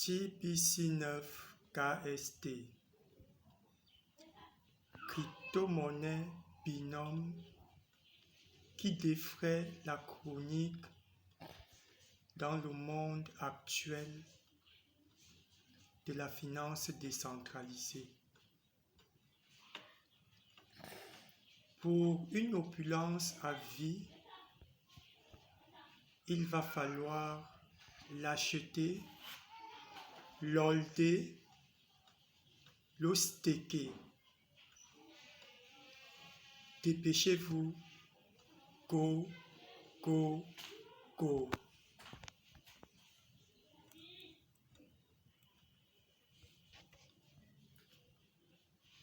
TBC9 KST, crypto-monnaie binôme qui défraie la chronique dans le monde actuel de la finance décentralisée. Pour une opulence à vie, il va falloir l'acheter, l'holder, le staker. Dépêchez-vous, go, go, go.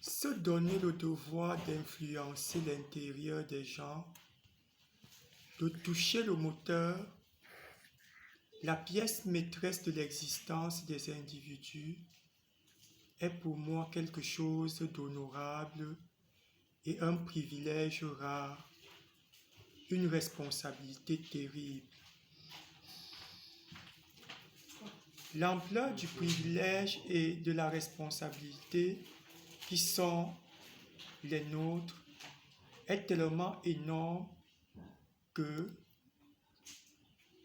Se donner le devoir d'influencer l'intérieur des gens, de toucher le moteur, la pièce maîtresse de l'existence des individus, est pour moi quelque chose d'honorable et un privilège rare, une responsabilité terrible. L'ampleur du privilège et de la responsabilité qui sont les nôtres est tellement énorme que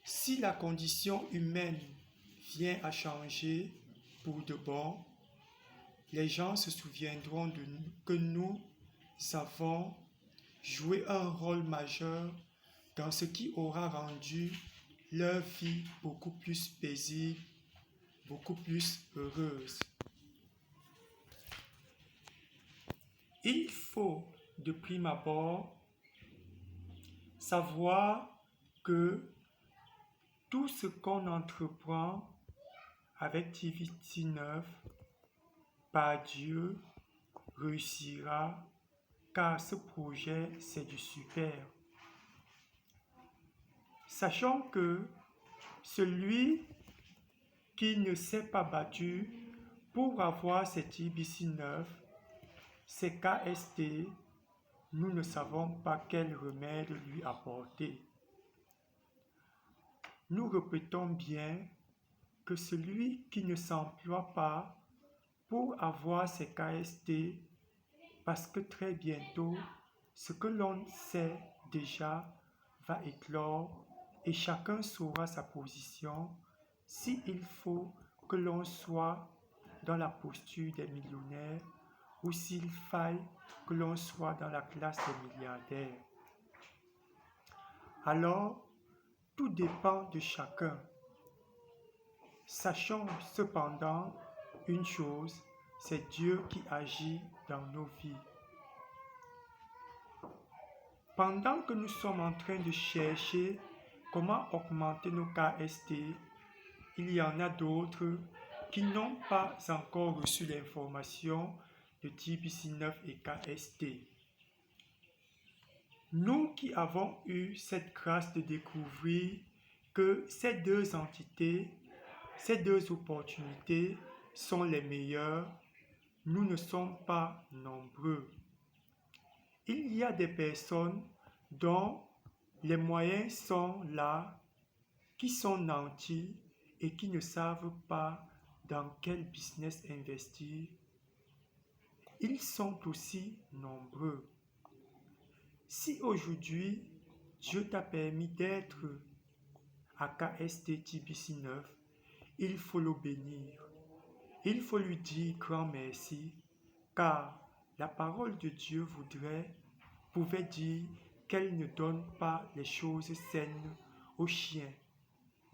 si la condition humaine vient à changer pour de bon, les gens se souviendront de nous, que nous avons joué un rôle majeur dans ce qui aura rendu leur vie beaucoup plus paisible, beaucoup plus heureuse. Il faut, de prime abord, savoir que tout ce qu'on entreprend avec TBC9, par Dieu, réussira, car ce projet, c'est du super. Sachant que celui qui ne s'est pas battu pour avoir ces TBC9, ces KST, nous ne savons pas quel remède lui apporter. Nous répétons bien que celui qui ne s'emploie pas pour avoir ces KST, parce que très bientôt, ce que l'on sait déjà va éclore et chacun saura sa position s'il faut que l'on soit dans la posture des millionnaires ou s'il faille que l'on soit dans la classe des milliardaires. Alors, tout dépend de chacun. Sachons cependant une chose, c'est Dieu qui agit dans nos vies. Pendant que nous sommes en train de chercher comment augmenter nos KST, il y en a d'autres qui n'ont pas encore reçu l'information de TBC9 et KST. Nous qui avons eu cette grâce de découvrir que ces deux entités, ces deux opportunités sont les meilleures, nous ne sommes pas nombreux. Il y a des personnes dont les moyens sont là, qui sont nantis et qui ne savent pas dans quel business investir. Ils sont aussi nombreux. Si aujourd'hui, Dieu t'a permis d'être à KST TBC9, il faut le bénir. Il faut lui dire grand merci, car la parole de Dieu pouvait dire qu'elle ne donne pas les choses saines aux chiens,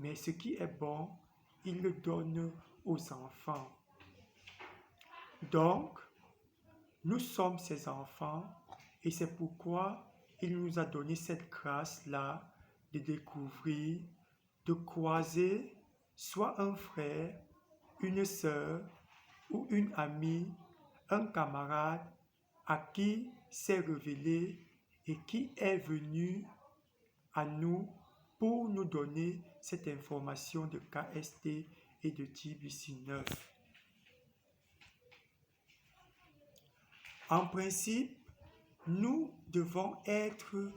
mais ce qui est bon, il le donne aux enfants. Donc, nous sommes ses enfants et c'est pourquoi il nous a donné cette grâce-là de découvrir, de croiser soit un frère, une sœur ou une amie, un camarade à qui s'est révélé et qui est venu à nous pour nous donner cette information de KST et de TBC9. En principe, nous devons être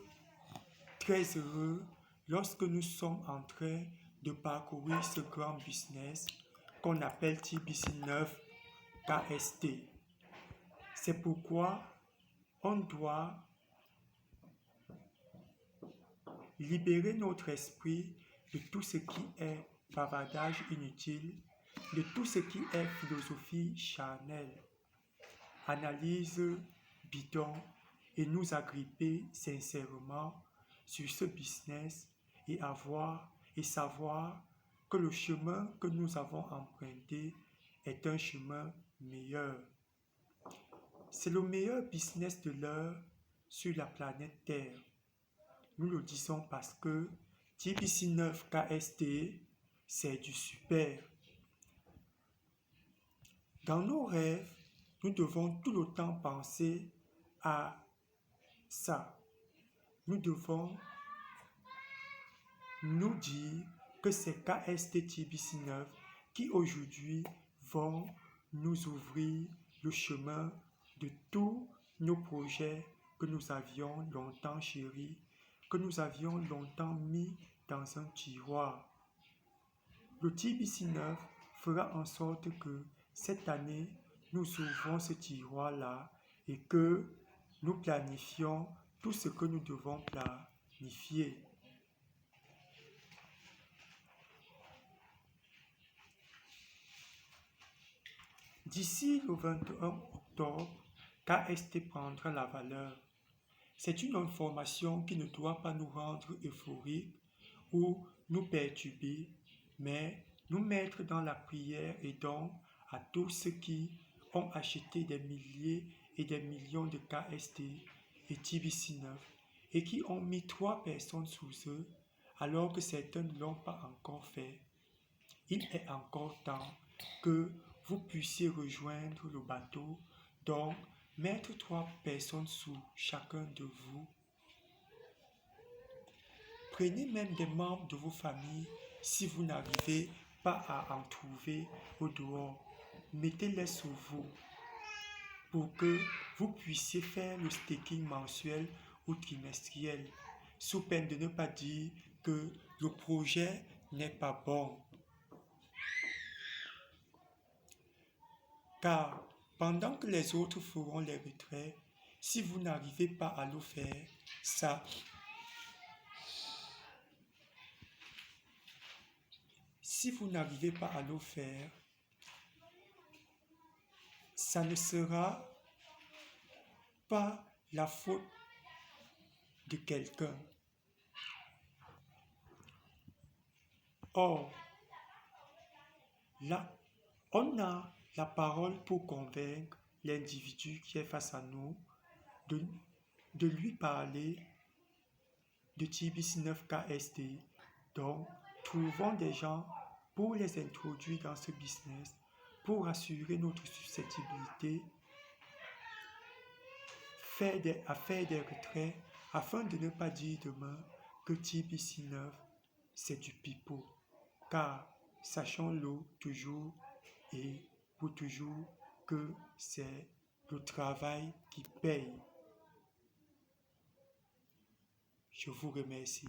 très heureux lorsque nous sommes en train de parcourir ce grand business qu'on appelle TBC9 KST. C'est pourquoi on doit libérer notre esprit de tout ce qui est bavardage inutile, de tout ce qui est philosophie charnelle, analyse bidon, et nous agripper sincèrement sur ce business et savoir que le chemin que nous avons emprunté est un chemin meilleur. C'est le meilleur business de l'heure sur la planète Terre. Nous le disons parce que TBC9 KST, c'est du super. Dans nos rêves, nous devons tout le temps penser à ça. Nous devons nous dire que c'est KST TBC9 qui aujourd'hui vont nous ouvrir le chemin de tous nos projets que nous avions longtemps chéris, que nous avions longtemps mis dans un tiroir. Le TBC9 fera en sorte que cette année, nous ouvrons ce tiroir-là et que nous planifions tout ce que nous devons planifier. D'ici le 21 octobre, KST prendra la valeur. C'est une information qui ne doit pas nous rendre euphoriques ou nous perturber, mais nous mettre dans la prière et donc à tous ceux qui ont acheté des milliers et des millions de KST et TBC9 et qui ont mis 3 personnes sous eux alors que certains ne l'ont pas encore fait. Il est encore temps que vous puissiez rejoindre le bateau, donc mettre 3 personnes sous chacun de vous. Prenez même des membres de vos familles si vous n'arrivez pas à en trouver au dehors. Mettez-les sous vous pour que vous puissiez faire le staking mensuel ou trimestriel, sous peine de ne pas dire que le projet n'est pas bon. Car pendant que les autres feront les retraits, si vous n'arrivez pas à le faire, ça ne sera pas la faute de quelqu'un. Or, là, on a la parole pour convaincre l'individu qui est face à nous de lui parler de TBC9 KST. Donc, trouvons des gens pour les introduire dans ce business, pour assurer notre susceptibilité, à faire des retraits, afin de ne pas dire demain que TBC9 c'est du pipeau. Car sachons-le toujours et pour toujours que c'est le travail qui paye. Je vous remercie.